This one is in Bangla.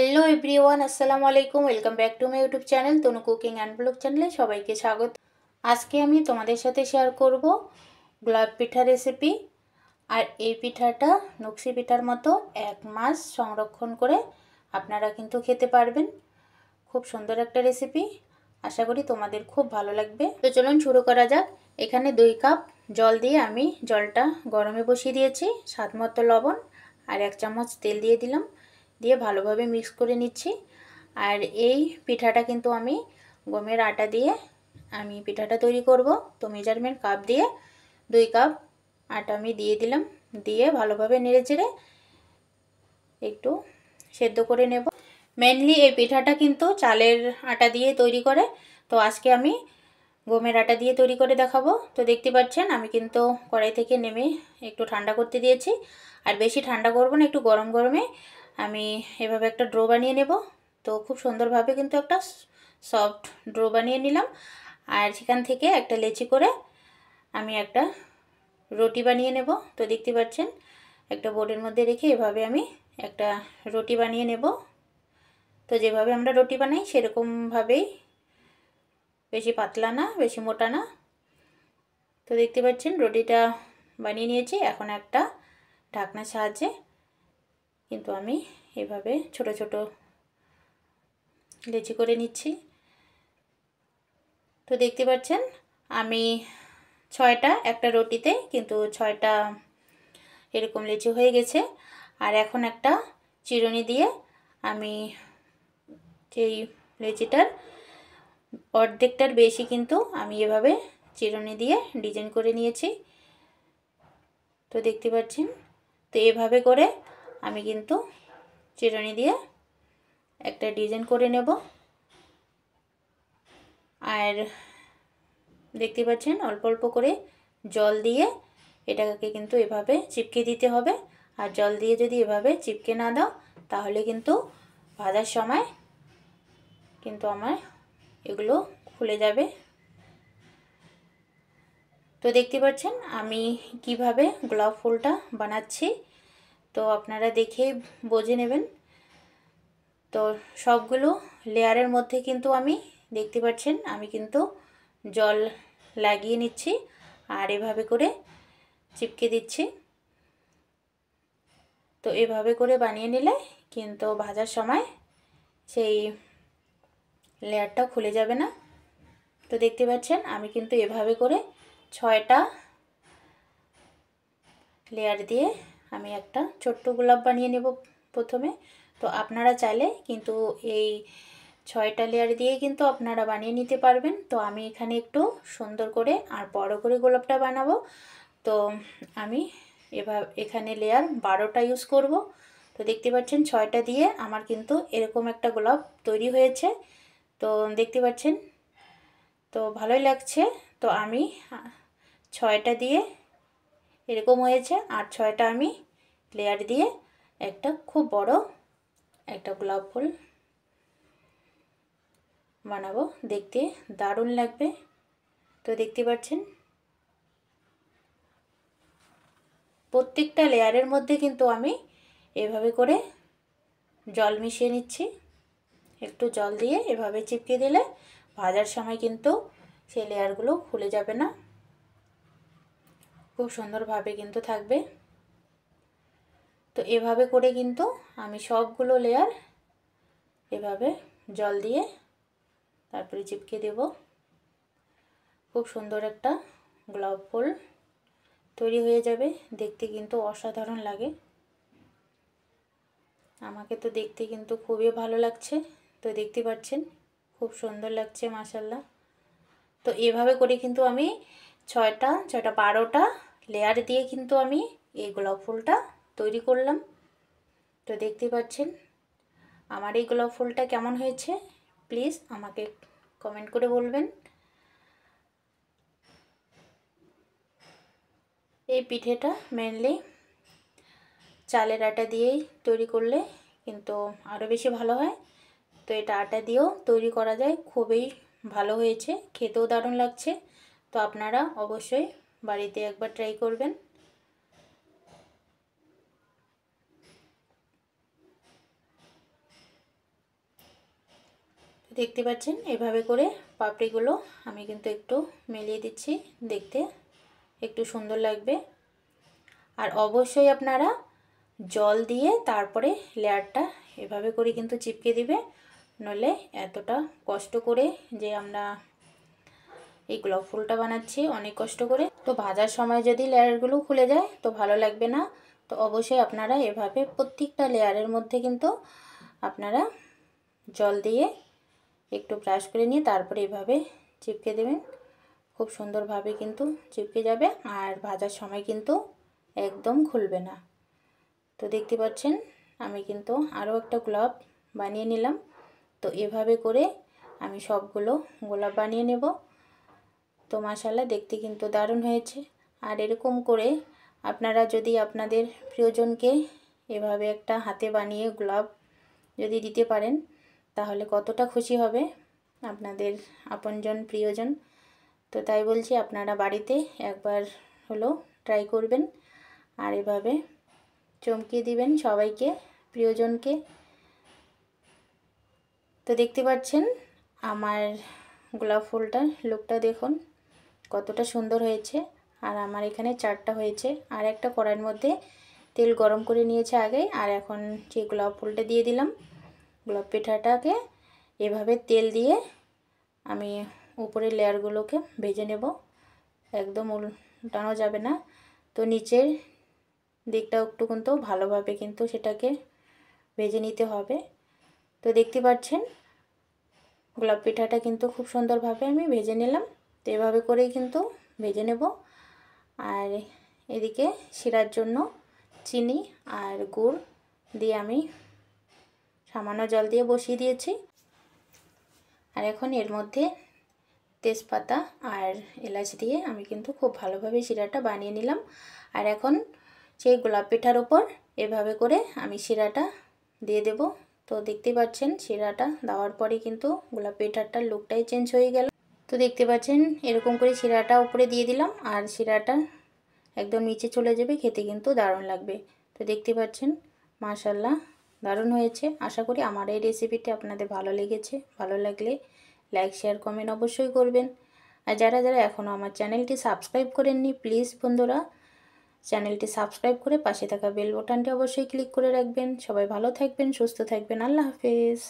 হ্যালো এভরিওয়ান, আসসালামু আলাইকুম। Welcome back to my YouTube channel Tanu cooking and blog চ্যানেলে সবাইকে স্বাগত। আজকে আমি তোমাদের সাথে শেয়ার করব গোলাপ পিঠা রেসিপি। আর এই পিঠাটা নকশি পিঠার মতো 1 মাস সংরক্ষণ করে আপনারা কিন্তু খেতে পারবেন। খুব সুন্দর একটা রেসিপি, আশা করি তোমাদের খুব ভালো লাগবে। তো চলুন শুরু করা যাক। এখানে 2 কাপ জল দিয়ে আমি জলটা গরমে বসিয়ে দিয়েছি। স্বাদ মতো লবণ আর 1 চামচ তেল দিয়ে দিলাম, দিয়ে ভালোভাবে মিক্স করে নিচ্ছি। আর এই পিঠাটা কিন্তু আমি গমের আটা দিয়ে আমি পিঠাটা তৈরি করব। তো মেজারমেন্ট কাপ দিয়ে 2 কাপ আটা আমি দিয়ে দিলাম, দিয়ে ভালোভাবে নেড়েচেড়ে একটু সেদ্ধ করে নেব। মেনলি এই পিঠাটা কিন্তু চালের আটা দিয়ে তৈরি করে, তো আজকে আমি গমের আটা দিয়ে তৈরি করে দেখাবো। তো দেখতে পাচ্ছেন আমি কিন্তু কড়াই থেকে নেমে একটু ঠান্ডা করতে দিয়েছি। আর বেশি ঠান্ডা করব না, একটু গরম গরমে আমি এভাবে একটা ড্রো বানিয়ে নেব। তো খুব সুন্দরভাবে কিন্তু একটা সফট ড্রো বানিয়ে নিলাম। আর সেখান থেকে একটা লেচি করে আমি একটা রুটি বানিয়ে নেব। তো দেখতে পাচ্ছেন একটা বোর্ডের মধ্যে রেখে এভাবে আমি একটা রুটি বানিয়ে নেব। তো যেভাবে আমরা রুটি বানাই সেরকমভাবেই, বেশি পাতলা না বেশি মোটা না। তো দেখতে পাচ্ছেন রুটিটা বানিয়ে নিয়েছি। এখন একটা ঢাকনার সাহায্যে কিন্তু আমি এভাবে ছোট ছোট লেচি করে নিচ্ছি। তো দেখতে পাচ্ছেন আমি 6টা একটা রুটিতে কিন্তু 6টা এরকম লেচি হয়ে গেছে। আর এখন একটা চিরুনি দিয়ে আমি যেই লেচিটার অর্ধেকটার বেশি কিন্তু আমি এভাবে চিরুনি দিয়ে ডিজাইন করে নিয়েছি। তো দেখতে পাচ্ছেন, তো এভাবে করে আমি কিন্তু চিরুনি দিয়ে একটা ডিজাইন করে নেব। আর দেখতে পাচ্ছেন অল্প অল্প করে জল দিয়ে এটাকে কিন্তু এভাবে চিপকে দিতে হবে। আর জল দিয়ে যদি এভাবে চিপকে না দাও তাহলে কিন্তু ভাজার সময় কিন্তু আমার এগুলো খুলে যাবে। তো দেখতে পাচ্ছেন আমি কিভাবে গোলাপ ফুলটা বানাচ্ছি, তো আপনারা দেখে বুঝে নেবেন। তো সবগুলো লেয়ারের মধ্যে কিন্তু আমি দেখতে পাচ্ছেন আমি কিন্তু জল লাগিয়ে নিচ্ছি আর এভাবে করে চিপকে দিচ্ছি। তো এভাবে করে বানিয়ে নিলে কিন্তু ভাজার সময় সেই লেয়ারটা খুলে যাবে না। তো দেখতে পাচ্ছেন আমি কিন্তু এভাবে করে 6টা লেয়ার দিয়ে আমি একটা ছোট্ট গোলাপ বানিয়ে নেব প্রথমে। তো আপনারা চাইলে কিন্তু এই 6টা লেয়ার দিয়ে কিন্তু আপনারা বানিয়ে নিতে পারবেন। তো আমি এখানে একটু সুন্দর করে আর বড় করে গোলাপটা বানাবো। তো আমি এখানে লেয়ার 12টা ইউজ করব। তো দেখতে পাচ্ছেন 6টা দিয়ে আমার কিন্তু এরকম একটা গোলাপ তৈরি হয়েছে। তো দেখতে পাচ্ছেন তো ভালোই লাগছে। তো আমি 6টা দিয়ে এরকম হয়েছে আর 6টা আমি লেয়ার দিয়ে একটা খুব বড় একটা গোলাপ ফুল বানাবো, দেখতে দারুণ লাগবে। তো দেখতে পাচ্ছেন প্রত্যেকটা লেয়ারের মধ্যে কিন্তু আমি এভাবে করে জল মিশিয়ে নিচ্ছি। একটু জল দিয়ে এভাবে চিপকে দিলে ভাজার সময় কিন্তু সেই লেয়ারগুলো খুলে যাবে না, খুব সুন্দরভাবে কিন্তু থাকবে। তো এভাবে করে কিন্তু আমি সবগুলো লেয়ার এভাবে জল দিয়ে তারপরে চিপকে দেব। খুব সুন্দর একটা গোলাপ ফুল তৈরি হয়ে যাবে, দেখতে কিন্তু অসাধারণ লাগে। আমাকে তো দেখতে কিন্তু খুবই ভালো লাগছে। তো দেখতে পাচ্ছেন খুব সুন্দর লাগছে মাশাআল্লাহ। তো এভাবে করে কিন্তু আমি 6টা 12টা লেয়ার দিয়ে কিন্তু আমি এই গোলাপ ফুলটা তৈরি করলাম। তো দেখতে পাচ্ছেন আমার এই গোলাপ ফুলটা কেমন হয়েছে প্লিজ আমাকে কমেন্ট করে বলবেন। এই পিঠেটা মেনলি চালের আটা দিয়েই তৈরি করলে কিন্তু আরও বেশি ভালো হয়। তো এটা আটা দিয়েও তৈরি করা যায়, খুবই ভালো হয়েছে, খেতেও দারুণ লাগছে। তো আপনারা অবশ্যই বাড়িতে একবার ট্রাই করবেন। দেখতে পাচ্ছেন এভাবে করে পাপড়িগুলো আমি কিন্তু একটু মেলিয়ে দিচ্ছি, দেখতে একটু সুন্দর লাগবে। আর অবশ্যই আপনারা জল দিয়ে তারপরে লেয়ারটা এভাবে করে কিন্তু চিপকে দিবে, নইলে এতটা কষ্ট করে যে আমরা এই গোলাপ ফুলটা বানাচ্ছি অনেক কষ্ট করে, তো ভাজার সময় যদি লেয়ারগুলো খুলে যায় তো ভালো লাগবে না। তো অবশ্যই আপনারা এভাবে প্রত্যেকটা লেয়ারের মধ্যে কিন্তু আপনারা জল দিয়ে একটু ব্রাশ করে নিয়ে তারপরে এভাবে চিপকে দেবেন, খুব সুন্দরভাবে কিন্তু চিপকে যাবে আর ভাজার সময় কিন্তু একদম খুলবে না। তো দেখতে পাচ্ছেন আমি কিন্তু আরও একটা গোলাপ বানিয়ে নিলাম। তো এভাবে করে আমি সবগুলো গোলাপ বানিয়ে নেব। তো মাশাআল্লাহ দেখতে কিন্তু দারুণ হয়েছে। আর এরকম করে আপনারা যদি আপনাদের প্রিয়জনকে এভাবে একটা হাতে বানিয়ে গোলাপ যদি দিতে পারেন তাহলে কতটা খুশি হবে আপনাদের আপনজন প্রিয়জন। তো তাই বলছি আপনারা বাড়িতে একবার হলো ট্রাই করবেন আর এভাবে চমকিয়ে দিবেন সবাইকে, প্রিয়জনকে। তো দেখতে পাচ্ছেন আমার গোলাপ ফুলটার লুকটা দেখুন কতটা সুন্দর হয়েছে। আর আমার এখানে 4টা হয়েছে। আর একটা কড়াইয়ের মধ্যে তেল গরম করে নিয়েছে আগে, আর এখন যে গোলাপ ফুলটা দিয়ে দিলাম। গোলাপ পিঠাটাকে এভাবে তেল দিয়ে আমি উপরের লেয়ারগুলোকে ভেজে নেব, একদম উল্টানো যাবে না। তো নিচের দিকটা একটু কিন্তু ভালোভাবে কিন্তু সেটাকে ভেজে নিতে হবে। তো দেখতে পাচ্ছেন গোলাপ পিঠাটা কিন্তু খুব সুন্দরভাবে আমি ভেজে নিলাম। তো এভাবে করেই কিন্তু ভেজে নেব। আর এদিকে শিরার জন্য চিনি আর গুড় দিয়ে আমি সামান্য জল দিয়ে বসিয়ে দিয়েছি। আর এখন এর মধ্যে তেজপাতা আর এলাচ দিয়ে আমি কিন্তু খুব ভালোভাবে শিরাটা বানিয়ে নিলাম। আর এখন সেই গোলাপ পিঠার উপর এভাবে করে আমি শিরাটা দিয়ে দেব। তো দেখতে পাচ্ছেন শিরাটা দেওয়ার পরে কিন্তু গোলাপ পিঠাটার লুকটাই চেঞ্জ হয়ে গেল। তো দেখতে পাচ্ছেন এরকম করে শিরাটা উপরে দিয়ে দিলাম আর শিরাটা একদম নিচে চলে যাবে, খেতে কিন্তু দারুণ লাগবে। তো দেখতে পাচ্ছেন মাশাআল্লাহ দারুণ হয়েছে। আশা করি আমার এই রেসিপিটা আপনাদের ভালো লেগেছে। ভালো লাগলে লাইক শেয়ার কমেন্ট অবশ্যই করবেন। আর যারা যারা এখনও আমার চ্যানেলটি সাবস্ক্রাইব করেননি প্লিজ বন্ধুরা চ্যানেলটি সাবস্ক্রাইব করে পাশে থাকা বেল বাটনটি অবশ্যই ক্লিক করে রাখবেন। সবাই ভালো থাকবেন, সুস্থ থাকবেন। আল্লাহ হাফেজ।